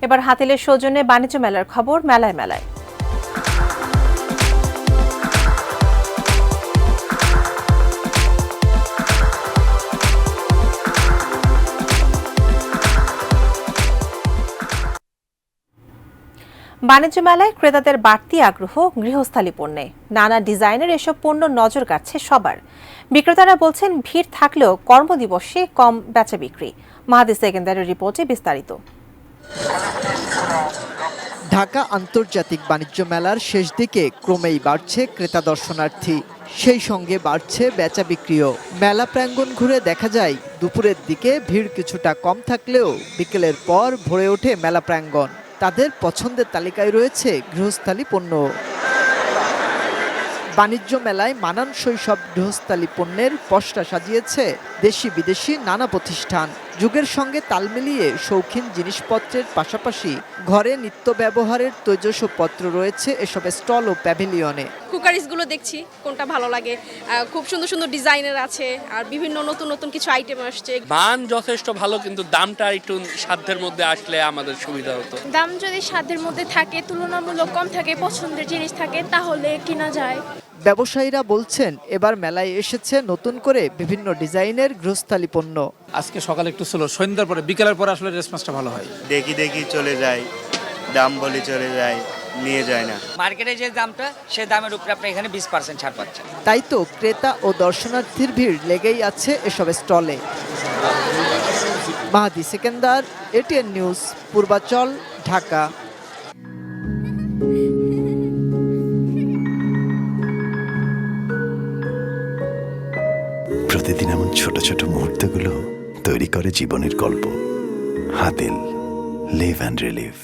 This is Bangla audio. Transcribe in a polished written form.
এবার হাতিলের সৌজন্যে বাণিজ্য মেলার খবর মেলায় মেলায়। বাণিজ্য মেলায় ক্রেতাদের বাড়তি আগ্রহ গৃহস্থালী পণ্যে। নানা ডিজাইনের এসব পণ্য নজর কাটছে সবার। বিক্রেতারা বলছেন ভিড় থাকলেও কর্মদিবসে কম বেচা বিক্রি। মাহাদি সেকেন্দারের রিপোর্টে বিস্তারিত। ঢাকা আন্তর্জাতিক বাণিজ্য মেলার শেষ দিকে ক্রমেই বাড়ছে ক্রেতা দর্শনার্থী, সেই সঙ্গে বাড়ছে বেচা বিক্রিও। মেলা প্রাঙ্গণ ঘুরে দেখা যায় দুপুরের দিকে ভিড় কিছুটা কম থাকলেও বিকেলের পর ভরে ওঠে মেলা প্রাঙ্গণ। তাদের পছন্দের তালিকায় রয়েছে গৃহস্থালী পণ্য। বাণিজ্য মেলায় মানানসই সব গৃহস্থালী পণ্যের পসরা সাজিয়েছে দেশি বিদেশি নানা প্রতিষ্ঠান। যুগের সঙ্গে তাল মিলিয়ে শৌখিন জিনিসপত্রের পাশাপাশি ঘরে নিত্য ব্যবহারের তৈজসপত্র রয়েছে এসব স্টল ও প্যাভিলিয়নে। কুকারিজগুলো দেখছি কোনটা ভালো লাগে, খুব সুন্দর সুন্দর ডিজাইনের আছে, আর বিভিন্ন নতুন নতুন কিছু আইটেম আসছে। মান যথেষ্ট ভালো, কিন্তু দামটা একটু সাধ্যের মধ্যে আসলে আমাদের সুবিধা হতো। দাম যদি সাধ্যের মধ্যে থাকে, তুলনামূলক কম থাকে, পছন্দের জিনিস থাকে, তাহলে কিনা যায়। ব্যবসায়ীরা বলছেন এবার মেলায় এসেছে নতুন করে বিভিন্ন ডিজাইনের গৃহস্থালী পণ্য। আজকে সকালে একটু ছিল, সন্ধ্যার পরে বিকেলের পরে আসলে রেসপন্সটা ভালো হয়। দেখি চলে যায়, দাম বলে চলে যায়, নিয়ে যায় না। মার্কেটে যে দামটা, সে দামের উপরে আপনি এখানে 20% ছাড় পাচ্ছেন। তাই তো ক্রেতা ও দর্শনার্থীর ভিড় লেগেই আছে এসব স্টলে। Mahadi Sekandar, ATN news, Purbachal, Dhaka. প্রতিদিন এমন ছোট ছোট মুহূর্তগুলো তৈরি করে জীবনের গল্প। Hatil, live and relieve.